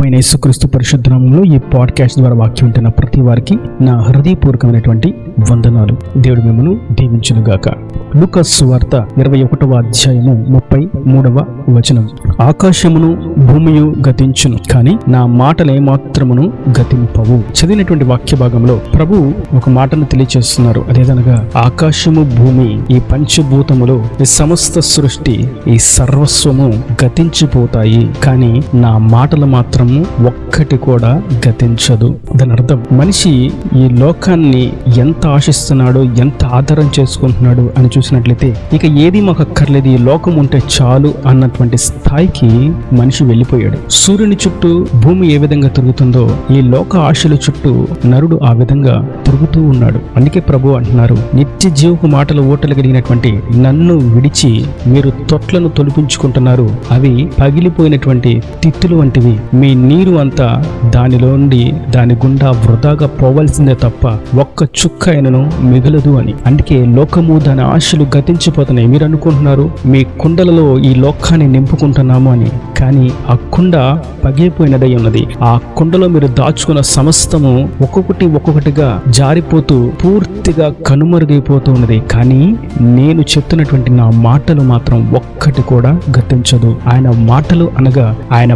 ప్రభువైన యేసుక్రీస్తు పరిశుద్ధ నామములో ఈ పాడ్కాస్ట్ ద్వారా వాక్యం వింటున్న ప్రతి వారికి నా హృదయపూర్వకమైనటువంటి వందనాలు. దేవుడు మిమ్మల్ని దీవించునుగాక. లూకాసు సువార్త 21వ అధ్యాయము 33వ వచనం. ఆకాశమును భూమియు గతించును, కానీ నా మాటలే మాత్రమును గతింపవు. చదివినటువంటి వాక్య భాగంలో ప్రభు ఒక మాటను తెలియజేస్తున్నారు. అదేదనగా ఆకాశము భూమి, ఈ పంచభూతములు, ఈ సమస్త సృష్టి, ఈ సర్వస్వము గతించిపోతాయి, కానీ నా మాటలు మాత్రము ఒక్కటి కూడా గతించదు. దాని అర్థం మనిషి ఈ లోకాన్ని ఎంత ఆశిస్తున్నాడో, ఎంత ఆధారం చేసుకుంటున్నాడు అని చూసినట్లయితే ఇక ఏది మాకు అక్కర్లేదు, ఈ లోకం ఉంటే చాలు అన్నటువంటి స్థాయికి మనిషి వెళ్ళిపోయాడు. సూర్యుని చుట్టూ భూమి ఏ విధంగా తిరుగుతుందో ఈ లోక ఆశల చుట్టూ నరుడు ఆ విధంగా తిరుగుతూ ఉన్నాడు. అందుకే ప్రభు అంటున్నారు, నిత్య జీవపు మాటలు ఓటలు కలిగినటువంటి నన్ను విడిచి మీరు తొట్లను తొలిపించుకుంటున్నారు, అవి పగిలిపోయినటువంటి తిత్తులు వంటివి, మీ నీరు అంతా దాని గుండా వృధాగా పోవాల్సిందే తప్ప ఒక్క చుక్క అయినను మిగలదు అని. అందుకే లోకము దాని ఆశలు గతించిపోతున్నాయి. మీరు అనుకుంటున్నారు మీ కుండలలో ఈ లోకాన్ని నింపుకుంటున్నాము అని, కానీ ఆ కుండ పగిలిపోయినదై ఉన్నది. ఆ కుండలో మీరు దాచుకున్న సమస్తము ఒక్కొక్కటిగా జారిపోతూ పూర్తిగా కనుమరుగైపోతూ ఉన్నది. కానీ నేను చెప్తున్నటువంటి నా మాటలు మాత్రం ఒక్కటి కూడా గతించదు. ఆయన మాటలు అనగా ఆయన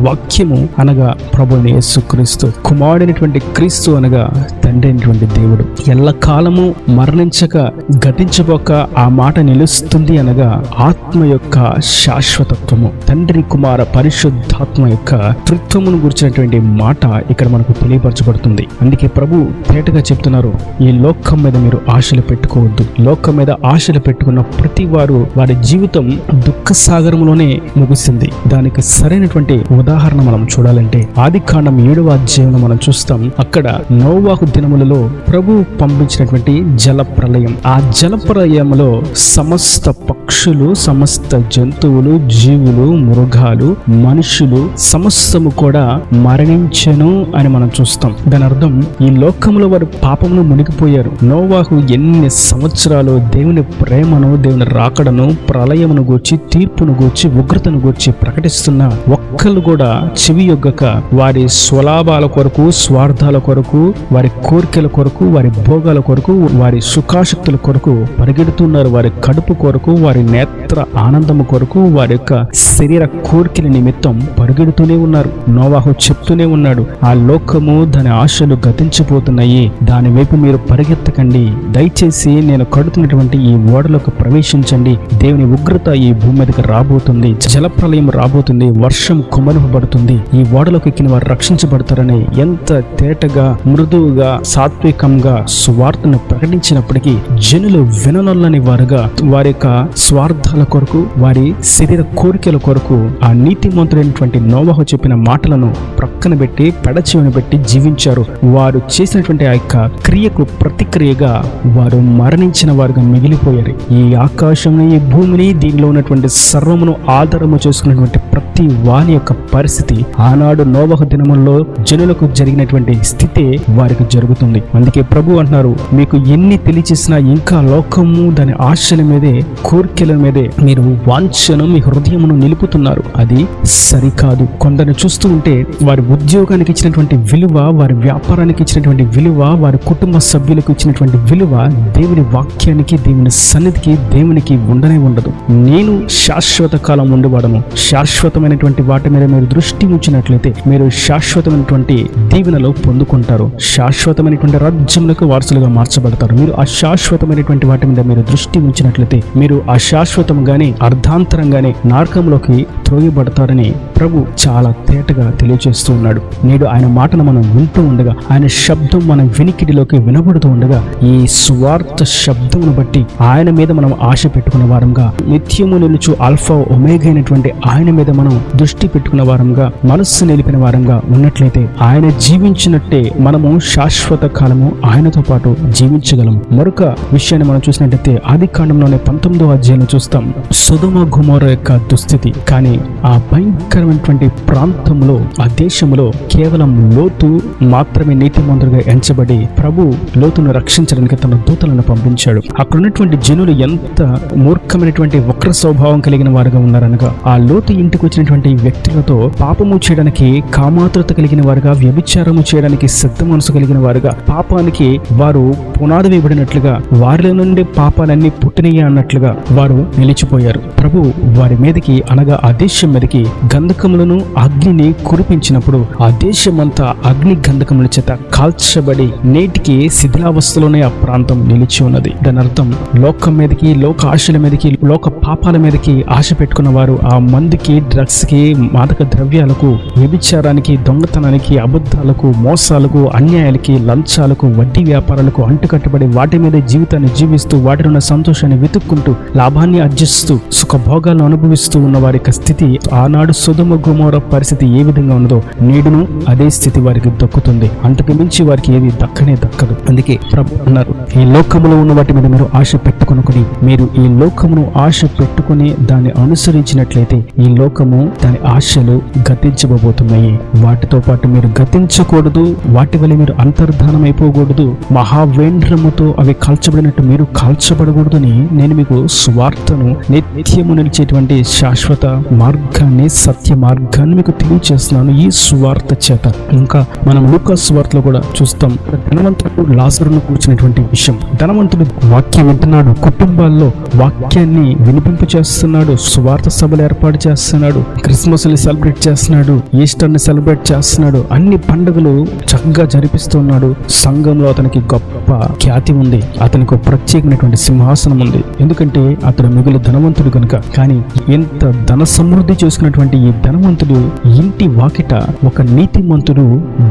వాక్యము అనగా ప్రభువైన యేసుక్రీస్తు, కుమారుడైనటువంటి క్రీస్తు అనగా తండ్రి అయినటువంటి దేవుడు. ఎల్లకాలము మరణించక గతించబోక ఆ మాట నిలుస్తుంది అనగా ఆత్మ యొక్క శాశ్వతత్వము, తండ్రి కుమార పరిశుద్ధాత్మ యొక్క త్రిత్వమును గురించినటువంటి మాట ఇక్కడ మనకు తెలియపరచబడుతుంది. అందుకే ప్రభు తేటగా చెప్తున్నారు, ఈ లోకం మీద మీరు ఆశలు పెట్టుకోవద్దు. లోకం మీద ఆశలు పెట్టుకున్న ప్రతి వారి జీవితం దుఃఖ సాగరంలోనే ముగిసింది. దానికి సరైనటువంటి ఉదాహరణ మనం చూడాలంటే ఆదికాండం 7వ అధ్యాయంలో మనం చూస్తాం. అక్కడ నోవాహు దినములలో ప్రభు పంపించినటువంటి జల ప్రళయం. ఆ జల ప్రళయంలో సమస్త పక్షులు, సమస్త జంతువులు, జీవులు, మృగాలు, మనుషులు సమస్తము కూడా మరణించెను అని మనం చూస్తాం. దాని అర్థం ఈ లోకంలో వారు పాపమును మునిగిపోయారు. నోవాహు ఎన్ని సంవత్సరాలు దేవుని ప్రేమను, దేవుని రాకడను, ప్రళయమును గూర్చి, తీర్పును గూర్చి, ఉగ్రతను గూర్చి ప్రకటిస్తున్న ఒక్కళ్ళు కూడా చెవి యొగ్గక వారి స్వలాభాల కొరకు, స్వార్థాల కొరకు, వారి కోరికల కొరకు, వారి భోగాల కొరకు, వారి సుఖాశక్తుల కొరకు పరిగెడుతున్నారు. వారి కడుపు కొరకు, వారి నేత్ర ఆనందము కొరకు, వారి యొక్క శరీర కోరికల నిమిత్తం పరిగెడుతూనే ఉన్నారు. నోవాహు చెప్తూనే ఉన్నాడు, ఆ లోకము దాని ఆశలు గతించిపోతున్నాయి, దాని వైపు మీరు పరిగెత్తకండి, దయచేసి నేను కడుతున్నటువంటి ఈ ఓడలోకి ప్రవేశించండి. దేవుని ఉగ్రత ఈ భూమి మీదకి రాబోతుంది, జలప్రలయం రాబోతుంది, వర్షం కుమ్మరింపబడుతుంది, ఈ ఓడలోకి ఎక్కిన వారు రక్షించబడతారని ఎంత తేటగా, మృదువుగా, సాత్వికంగా సువార్తను ప్రకటించినప్పటికీ జనులు విననొల్లని వారుగా వారి యొక్క స్వార్థాల కొరకు, వారి శరీర కోరికల కొరకు ఆ నీతిమంతుడైనటువంటి నోవాహు చెప్పిన మాటలను ప్రక్కన పెట్టి, పెడచెవిన పెట్టి జీవించారు. వారు చేసినటువంటి ఆ యొక్క క్రియకు ప్రతిక్రియగా వారు మరణించిన వారుగా మిగిలిపోయారు. ఈ ఆకాశంని, ఈ భూమిని, దీనిలో ఉన్నటువంటి సర్వమును ఆధారము చేసుకున్నటువంటి ప్రతి వారి యొక్క పరిస్థితి ఆనాడు నోవాహు దినముల్లో జనులకు జరిగినటువంటి స్థితే వారికి జరుగుతుంది. అందుకే ప్రభు అంటున్నారు, మీకు ఎన్ని తెలియచేసినా ఇంకా లోకము దాని ఆశల మీదే, కోరికల మీదే మీరు వాంఛను, మీ హృదయమును నిలుపుతున్నారు. అది సరికాదు. కొందరు చూస్తూ ఉంటే వారి ఉద్యోగానికి ఇచ్చినటువంటి విలువ, వారి వ్యాపారానికి ఇచ్చినటువంటి విలువ, వారి కుటుంబ సభ్యులకు ఇచ్చినటువంటి విలువ దేవుని వాక్యానికి, దేవుని సన్నిధికి, దేవునికి ఉండనే ఉండదు. నేను శాశ్వత కాలం ఉండేవాడను. శాశ్వతమైనటువంటి వాటి మీద మీరు దృష్టి ఉంచినట్లయితే మీరు శాశ్వతమైనటువంటి దీవెనలో పొందుకుంటారు. శాశ్వతమైనటువంటి రాజ్యములకు వారసులుగా మార్చబడతారు. మీరు అశాశ్వతమైనటువంటి వాటి మీద మీరు దృష్టి ఉంచినట్లయితే మీరు అశాశ్వతంగానే, అర్ధాంతరంగానే నరకంలోకి త్రోయబడతారని ప్రభు చాలా తేటగా తెలియజేస్తూ ఉన్నాడు. నేడు ఆయన మాటను మనం వింటూ ఉండగా, ఆయన శబ్దం మన వినికిడిలోకి వినబడుతూ ఉండగా, ఈ స్వార్థ శబ్దమును బట్టి ఆయన మీద మనం ఆశ పెట్టుకున్న వారంగా, నిత్యము నిలుచు ఆల్ఫా ఒమేగా అయినటువంటి ఆయన మీద మనం దృష్టి పెట్టుకున్న వారంగా, మనస్సు నిలిపిన వారంగా ఉన్నట్లయితే ఆయన జీవించినట్టే మనము శాశ్వత కాలము ఆయనతో పాటు జీవించగలము. మరొక విషయాన్ని వాక్యాన్ని మనం చూసినట్లయితే ఆదికాండంలోనే 19వ అధ్యాయంలో చూస్తాం సొదొమ గొమొర్రా యొక్క దుస్థితి. కానీ ఆ భయంకరమైనటువంటి ప్రాంతంలో, ఆ దేశంలో కేవలం లోతు మాత్రమే నీతిమంతుడిగా ఎంచబడి ప్రభు లోతును రక్షించడానికి తన దూతలను పంపించాడు. అక్కడ ఉన్నటువంటి జనులు ఎంత మూర్ఖమైనటువంటి వక్ర స్వభావం కలిగిన వారుగా ఉన్నారనగా, ఆ లోతు ఇంటికి వచ్చినటువంటి వ్యక్తులతో పాపము చేయడానికి కామాతురత కలిగిన వారుగా, వ్యభిచారము చేయడానికి సిద్ధ మనసు కలిగిన వారుగా, పాపానికి వారు పునాది వేయబడినట్లుగా, వారిలో నుండి పాపాలన్నీ పుట్టినయ్యా అన్నట్లుగా వారు నిలిచిపోయారు. ప్రభు వారి మీదకి అనగా ఆ దేశం మీదకి గంధకములను అగ్నిని కురిపించినప్పుడు ఆ దేశమంతా అగ్ని గంధకముల చేత కాల్చబడి నేటికి శిథిలావస్థలోనే ఆ ప్రాంతం నిలిచి ఉన్నది. దాని అర్థం లోకం మీదకి, లోక ఆశల మీదకి, లోక పాపాల మీదకి ఆశ పెట్టుకున్న వారు ఆ మందుకి, డ్రగ్స్ కి, మాదక ద్రవ్యాలకు, వ్యభిచారానికి, దొంగతనానికి, అబద్ధాలకు, మోసాలకు, అన్యాయాలకి, లంచాలకు, వడ్డీ వ్యాపారాలకు అంటుకట్టబడి వాటి మీద జీవితాన్ని జీవిస్తూ వాటిలో ఉన్న సంతోషాన్ని వెతుక్కుంటూ లాభాన్ని ఆర్జిస్తూ సుఖభోగాలను అనుభవిస్తూ ఉన్న వారి యొక్క స్థితి, ఆనాడు సొదొమ గొమొర్రా పరిస్థితి ఏ విధంగా ఉన్నదో నేడును అదే స్థితి వారికి దక్కుతుంది. అంతకు మించి వారికి ఏది దక్కనే దక్కదు. అందుకే ప్రభు అన్నారు, ఈ లోకములో ఉన్న వాటి మీద మీరు ఆశ పెట్టుకొనుకుని, మీరు ఈ లోకమును ఆశ పెట్టుకుని దాన్ని అనుసరించినట్లయితే ఈ లోకము దాని ఆశలు గతించబోతున్నాయి. వాటితో పాటు మీరు గతించకూడదు, వాటి వల్ల మీరు అంతర్ధానం అయిపోకూడదు, మహావేంద్రముతో అవి కాల్చబడినట్టు మీరు కాల్చబడకూడదని నేను మీకు స్వార్థను, నిత్యము నిలిచేటువంటి శాశ్వత మార్గాన్ని, సత్య మార్గాన్ని మీకు తెలియజేస్తున్నాను ఈ సువార్త చేత. ఇంకా మనం లూకా సువార్తలో కూడా చూస్తాం, ధనవంతుడు లాజరును కూర్చున్నటువంటి విషయం. ధనవంతుడు వాక్యం వింటున్నాడు, కుటుంబాల్లో వాక్యాన్ని వినిపింపు చేస్తున్నాడు, సువార్త సభలు ఏర్పాటు చేస్తున్నాడు, క్రిస్మస్ ని సెలబ్రేట్ చేస్తున్నాడు, ఈస్టర్ ని సెలబ్రేట్ చేస్తున్నాడు, అన్ని పండుగలు చక్కగా జరిపిస్తున్నాడు. సంఘంలో అతనికి గొప్ప ఖ్యాతి ఉంది, అతనికి ఒక ప్రత్యేకమైనటువంటి సింహాసనం ఉంది, ఎందుకంటే అతడు మిగులు ధనవంతుడు కనుక. కానీ ఎంత ధన సమృద్ధి చేసుకున్నటువంటి ఈ ధనవంతుడు ఇంటి వాకిట ఒక నీతిమంతుడు,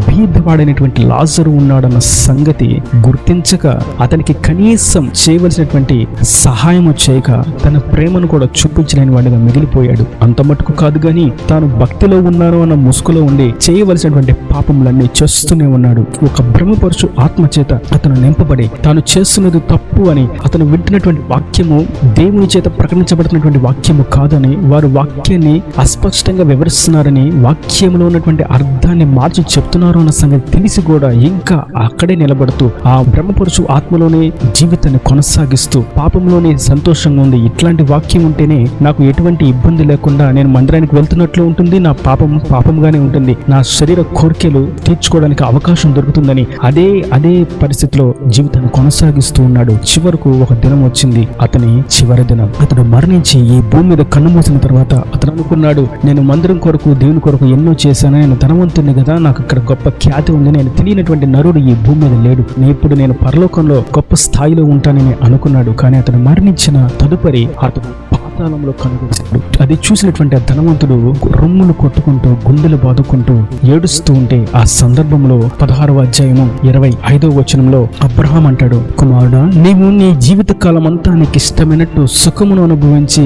బీదవాడైనటువంటి లాజరు ఉన్నాడన్న సంగతి గుర్తించక, అతనికి కనీసం చేయవలసినటువంటి సహాయము చేయక, తన ప్రేమను కూడా చూపించలేని వాడిగా మిగిలిపోయాడు. అంత మటుకు కాదు గాని తాను భక్తిలో ఉన్నాను అన్న ముసుగులో ఉండి చేయవలసినటువంటి పాపములన్నీ చేస్తూనే ఉన్నాడు. ఒక భ్రమపరుచు ఆత్మ చేత అతను నింపబడి తాను చేస్తున్నది తప్పు అని, అతను వింటున్నటువంటి వాక్యము దేవుని చేత ప్రకటించబడుతున్నటువంటి వాక్యము కాదని, వారు వాక్యాన్ని అస్పష్టంగా వివరిస్తున్నారని, వాక్యంలో ఉన్నటువంటి అర్థాన్ని మార్చి చెప్తున్నారు అన్న సంగతి తెలిసి కూడా ఇంకా అక్కడే నిలబడుతూ ఆ బ్రహ్మపురుషు ఆత్మలోనే జీవితాన్ని కొనసాగిస్తూ పాపంలోనే సంతోషంగా ఉంది. ఇట్లాంటి వాక్యం ఉంటేనే నాకు ఎటువంటి ఇబ్బంది లేకుండా నేను మందిరానికి వెళ్తున్నట్లు ఉంటుంది, నా పాపంగానే ఉంటుంది, నా శరీర కోరికలు తీర్చుకోవడానికి అవకాశం దొరుకుతుందని అదే పరిస్థితిలో జీవితాన్ని కొనసాగిస్తూ ఉన్నాడు. చివరకు ఒక దినం వచ్చింది, అతని చివరి దినం. అతడు మరణించి ఈ భూమి మీద కన్ను మూసిన తర్వాత అతను అనుకున్నాడు, నేను మందిరం కొరకు, దేవుని కొరకు ఎన్నో చేశాను, నేను ధనవంతుని కదా, నాకు ఇక్కడ గొప్ప ఖ్యాతి ఉంది, నేను తెలియనటువంటి నరుడు ఈ భూమి మీద లేడు, ఇప్పుడు నేను పరలోకంలో గొప్ప స్థాయిలో ఉంటానని అనుకున్నాడు. కానీ అతను మరణించిన తదుపరి అతను పాతాళంలో కనుగొన్నాడు. అది చూసినటువంటి ఆ ధనవంతుడు రొమ్ములు కొట్టుకుంటూ, గుండెలు బాదుకుంటూ ఏడుస్తూ ఉంటే, ఆ సందర్భంలో 16వ అధ్యాయము 25వ వచనంలో అబ్రహాం అంటాడు, కుమారుడా, నీవు నీ జీవిత కాలం అంతా నీకు ఇష్టమైనట్టు సుఖమును అనుభవించి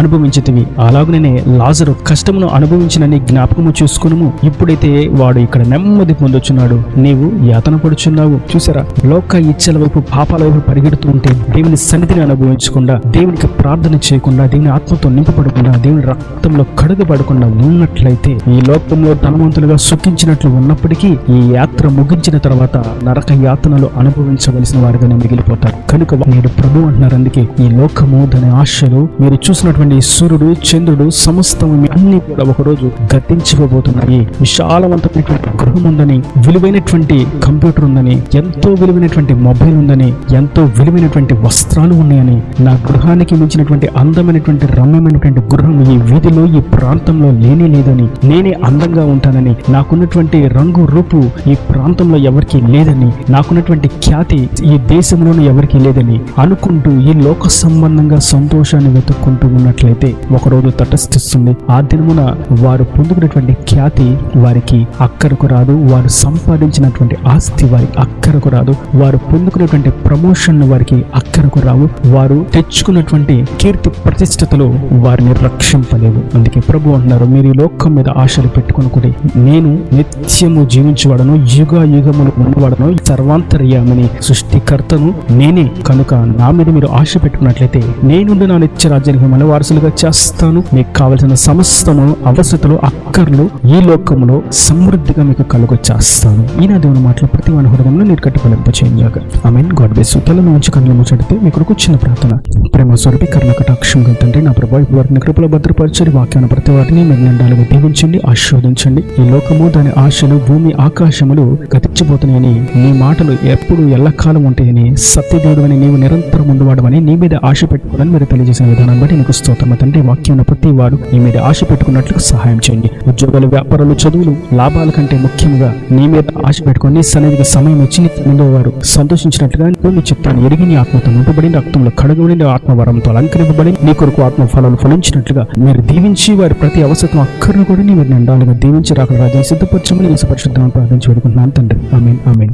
అనుభవించితివి, అలాగునే లాజరు కష్టమును అనుభవించినని జ్ఞాపకము చేసుకును. ఇప్పుడైతే వాడు ఇక్కడ నెమ్మది పొందుచున్నాడు, నీవు యాతన పడుచున్నావు. చూసారా, లోక ఇచ్చల వైపు, పాపాల వైపు పరిగెడుతూ ఉంటే దేవుని సన్నిధిని అనుభవించకుండా, దేవునికి ప్రార్థన చేయకుండా, దేవుని ఆత్మతో నింపబడకుండా, దేవుని రక్తంలో కడుగబడకుండా ఉన్నట్లయితే ఈ లోకంలో ధనవంతులుగా సుఖించినట్లు ఉన్నప్పటికీ ఈ యాత్ర ముగించిన తర్వాత నరక యాతనలు అనుభవించవలసిన వారిగానే మిగిలిపోతారు. కనుక నేడు ప్రభు అంటున్నారు, అందుకే ఈ లోకము, దాని ఆశలు, మీరు చూసినటువంటి సూర్యుడు, చంద్రుడు, సమస్తం అన్ని కూడా ఒకరోజు గతించిపోతున్నాయి. విశాలవంతమైనటువంటి గృహం ఉందని, విలువైనటువంటి కంప్యూటర్ ఉందని, ఎంతో విలువైనటువంటి మొబైల్ ఉందని, ఎంతో విలువైనటువంటి వస్త్రాలు ఉన్నాయని, నా గృహానికి మించినటువంటి అందమైనటువంటి రమ్యమైనటువంటి గృహం ఈ వీధిలో, ఈ ప్రాంతంలో లేనే లేదని, నేనే అందంగా ఉంటానని, నాకున్నటువంటి రంగు రూపు ఈ ప్రాంతంలో ఎవరికి లేదని, నాకున్నటువంటి ఖ్యాతి ఈ దేశంలోనూ ఎవరికి లేదని అనుకుంటూ ఈ లోక సంబంధంగా సంతోషాన్ని వెతుక్కుంటూ ఉన్నట్లయితే ఒకరోజు తటస్థిస్తుంది. ఆ దినమున వారు పొందుకున్నటువంటి ఖ్యాతి వారికి అక్కరకు రాదు, వారు సంపాదించినటువంటి ఆస్తి వారికి అక్కరకు రాదు, వారు పొందుకున్నటువంటి ప్రమోషన్ వారికి అక్కరకు రావు, వారు తెచ్చుకున్నటువంటి కీర్తి కీర్తి ప్రతిష్టతలో వారిని రక్షింపలేవు. అందుకే ప్రభు అంటున్నారు, మీరు ఈ లోకం మీద ఆశలు పెట్టుకొనకుడి, నేను నిత్యము జీవించేవాడను, యుగ యుగములు ఉన్నవాడను, సర్వాంతర్యామిని, సృష్టికర్తను నేనే. కనుక నా మీద మీరు ఆశ పెట్టుకున్నట్లయితే నేనుండి నా నిత్య రాజ్యానికి మన వారసులుగా చేస్తాను. మీకు కావలసిన సమస్తము అవసరతలు అక్కర్లు ఈ లోకంలో సమృద్ధిగా మీకు కలుగొచ్చేస్తాను. ఈయన దేవుని మాటలు ప్రతి వాని హృదయంలో నీరు కట్టుకొనింపచేయగా. ఆమేన్. God bless you. తల నుంచి కన్నులు మూసిడితే మీ కొరకు చిన్న ప్రార్థన. ప్రేమ స్వరూపి కరుణ కటాక్షం తండ్రి, నా ప్రభావ వారిని కృపలో భద్రపరచండి. వాక్యాన్ని ప్రతి వారిని మీ నిండాలుగా దీవించండి, ఆశీర్వదించండి. ఈ లోకము దాని ఆశలు భూమి ఆకాశములు గతించిపోతున్నాయని, నీ మాటలు ఎప్పుడు ఎల్లకాలం ఉంటాయని, సత్యదేవుడు అని నీవు నిరంతరం ఉండవాడమని, నీ మీద ఆశ పెట్టుకోవాలని మీరు తెలియజేసిన విధానం బట్టి నీకు స్తోత్రం తండ్రి. వాక్యం ప్రతి వాడు నీ మీద ఆశ పెట్టుకున్నట్లు సహాయం చేయండి. ఉద్యోగాలు, వ్యాపారాలు, చదువులు, లాభాల కంటే ముఖ్యంగా నీ మీద ఆశ పెట్టుకుని నీ సన్నిధికి సమయం వచ్చి నీ ముందు వారు సంతోషించినట్లుగా నీ చిత్తాన్ని ఎరిగి నీ ఆత్మతో నింపబడి, రక్తంలో కడగబడి, ఆత్మవరంతో అలంకరింపబడి, నీ కొరకు ఆత్మ ఫలాలు ఫలించినట్లుగా మీరు దీవించి వారి ప్రతి అవసరం అక్కర్ను కూడా నీ మీరు నిండాలుగా దీవించి రాకడ రాజ్యాన్ని సిద్ధపరచమని యేసు పరిశుద్ధ నామమున ప్రార్థించి వేడుకుంటున్నాను తండ్రి. ఆమేన్. ఆమేన్.